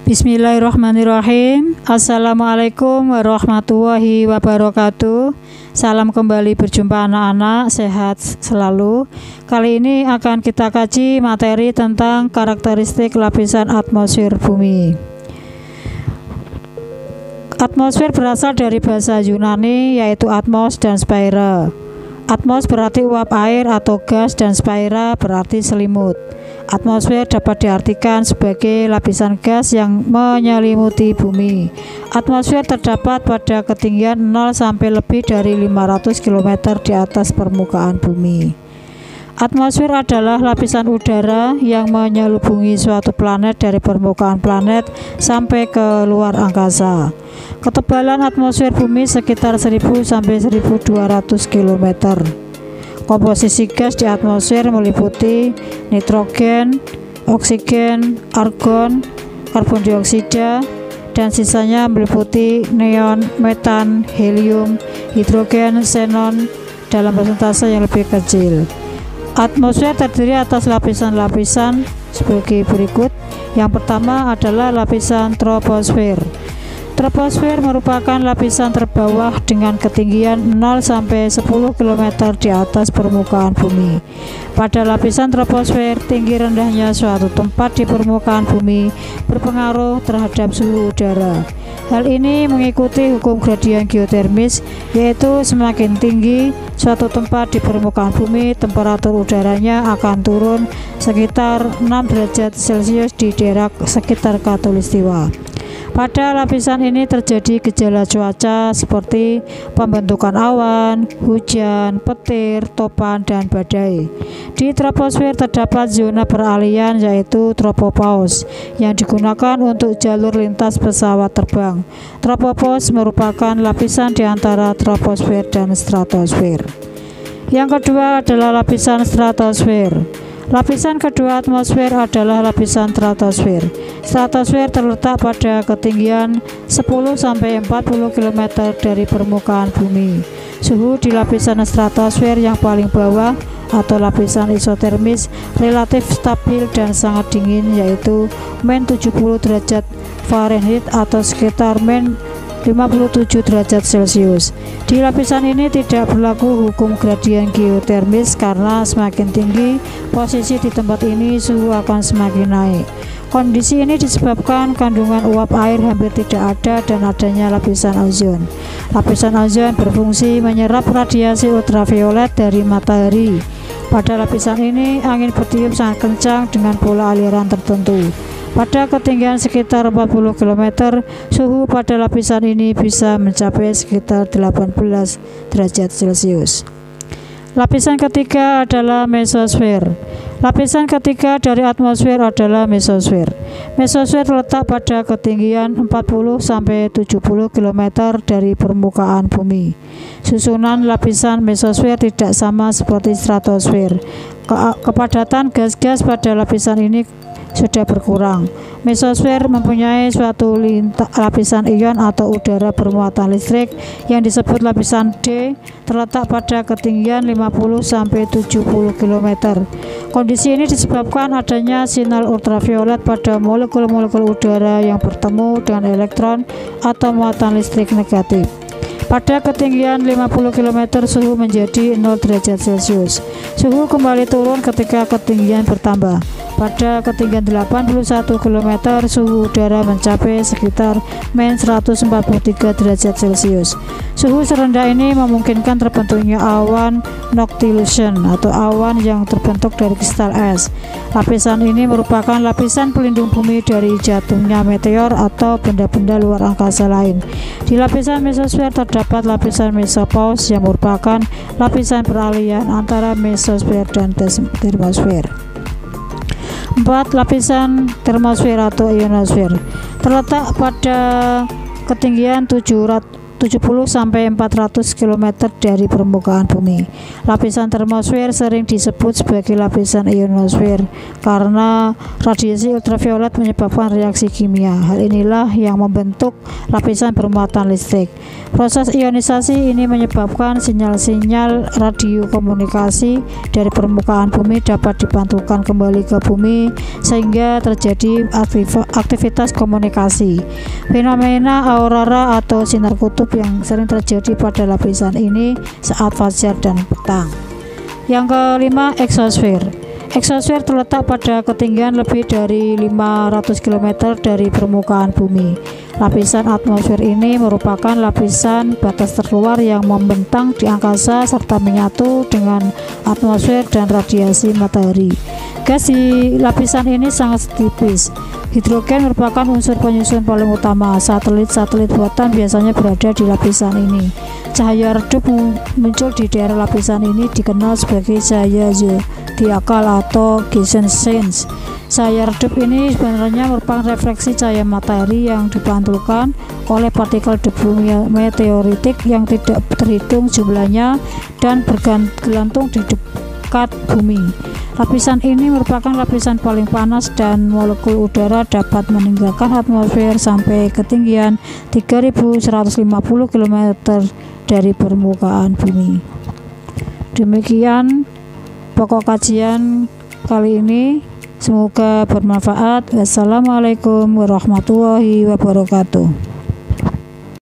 Bismillahirrahmanirrahim. Assalamualaikum warahmatullahi wabarakatuh. Salam kembali berjumpa anak-anak, sehat selalu. Kali ini akan kita kaji materi tentang karakteristik lapisan atmosfer bumi. Atmosfer berasal dari bahasa Yunani yaitu atmos dan spaira. Atmos berarti uap air atau gas dan spaira berarti selimut. Atmosfer dapat diartikan sebagai lapisan gas yang menyelimuti bumi. Atmosfer terdapat pada ketinggian 0 sampai lebih dari 500 km di atas permukaan bumi. Atmosfer adalah lapisan udara yang menyelubungi suatu planet dari permukaan planet sampai ke luar angkasa. Ketebalan atmosfer bumi sekitar 1000 sampai 1200 km. Komposisi gas di atmosfer meliputi nitrogen, oksigen, argon, karbon dioksida, dan sisanya meliputi neon, metan, helium, hidrogen, xenon dalam persentase yang lebih kecil. Atmosfer terdiri atas lapisan-lapisan sebagai berikut. Yang pertama adalah lapisan troposfer. Troposfer merupakan lapisan terbawah dengan ketinggian 0 sampai 10 km di atas permukaan bumi. Pada lapisan troposfer, tinggi rendahnya suatu tempat di permukaan bumi berpengaruh terhadap suhu udara. Hal ini mengikuti hukum gradien geotermis, yaitu semakin tinggi suatu tempat di permukaan bumi, temperatur udaranya akan turun sekitar 6 derajat Celcius di daerah sekitar khatulistiwa. Pada lapisan ini terjadi gejala cuaca seperti pembentukan awan, hujan, petir, topan, dan badai. Di troposfer terdapat zona peralihan yaitu tropopause yang digunakan untuk jalur lintas pesawat terbang. Tropopause merupakan lapisan di antara troposfer dan stratosfer. Yang kedua adalah lapisan stratosfer. Lapisan kedua atmosfer adalah lapisan stratosfer. Stratosfer terletak pada ketinggian 10 sampai 40 km dari permukaan bumi. Suhu di lapisan stratosfer yang paling bawah atau lapisan isotermis relatif stabil dan sangat dingin, yaitu -70 derajat Fahrenheit atau sekitar -57 derajat Celcius. Di lapisan ini tidak berlaku hukum gradien geotermis karena semakin tinggi posisi di tempat ini suhu akan semakin naik. Kondisi ini disebabkan kandungan uap air hampir tidak ada dan adanya lapisan ozon. Lapisan ozon berfungsi menyerap radiasi ultraviolet dari matahari. Pada lapisan ini angin bertiup sangat kencang dengan pola aliran tertentu. Pada ketinggian sekitar 40 km, suhu pada lapisan ini bisa mencapai sekitar 18 derajat Celcius. Lapisan ketiga adalah mesosfer. Lapisan ketiga dari atmosfer adalah mesosfer. Mesosfer terletak pada ketinggian 40 sampai 70 km dari permukaan bumi. Susunan lapisan mesosfer tidak sama seperti stratosfer. Kepadatan gas-gas pada lapisan ini sudah berkurang. Mesosfer mempunyai suatu lapisan ion atau udara bermuatan listrik yang disebut lapisan D, terletak pada ketinggian 50 sampai 70 km. Kondisi ini disebabkan adanya sinar ultraviolet pada molekul-molekul udara yang bertemu dengan elektron atau muatan listrik negatif. Pada ketinggian 50 km suhu menjadi 0 derajat Celcius. Suhu kembali turun ketika ketinggian bertambah. Pada ketinggian 81 km suhu udara mencapai sekitar -143 derajat Celcius. Suhu serendah ini memungkinkan terbentuknya awan noctilucent atau awan yang terbentuk dari kristal es. Lapisan ini merupakan lapisan pelindung bumi dari jatuhnya meteor atau benda-benda luar angkasa lain. Di lapisan mesosfer terdapat lapisan mesopause yang merupakan lapisan peralihan antara mesosfer dan termosfer. 4. Lapisan termosfer atau ionosfer terletak pada ketinggian 70–400 km dari permukaan bumi. Lapisan termosfer sering disebut sebagai lapisan ionosfer karena radiasi ultraviolet menyebabkan reaksi kimia. Hal inilah yang membentuk lapisan bermuatan listrik. Proses ionisasi ini menyebabkan sinyal-sinyal radio komunikasi dari permukaan bumi dapat dipantulkan kembali ke bumi sehingga terjadi aktivitas komunikasi. Fenomena aurora atau sinar kutub yang sering terjadi pada lapisan ini saat fajar dan petang. Yang kelima, eksosfer. Eksosfer terletak pada ketinggian lebih dari 500 km dari permukaan bumi. Lapisan atmosfer ini merupakan lapisan batas terluar yang membentang di angkasa serta menyatu dengan atmosfer dan radiasi matahari. Gas di lapisan ini sangat tipis. Hidrogen merupakan unsur penyusun paling utama. Satelit-satelit buatan biasanya berada di lapisan ini. Cahaya redup muncul di daerah lapisan ini dikenal sebagai cahaya zodiakal atau Geissens. Cahaya redup ini sebenarnya merupakan refleksi cahaya matahari yang dipantulkan oleh partikel debu meteoritik yang tidak terhitung jumlahnya dan bergantung di dekat bumi. Lapisan ini merupakan lapisan paling panas dan molekul udara dapat meninggalkan atmosfer sampai ketinggian 3150 km dari permukaan bumi. Demikian pokok kajian kali ini, semoga bermanfaat. Wassalamualaikum warahmatullahi wabarakatuh.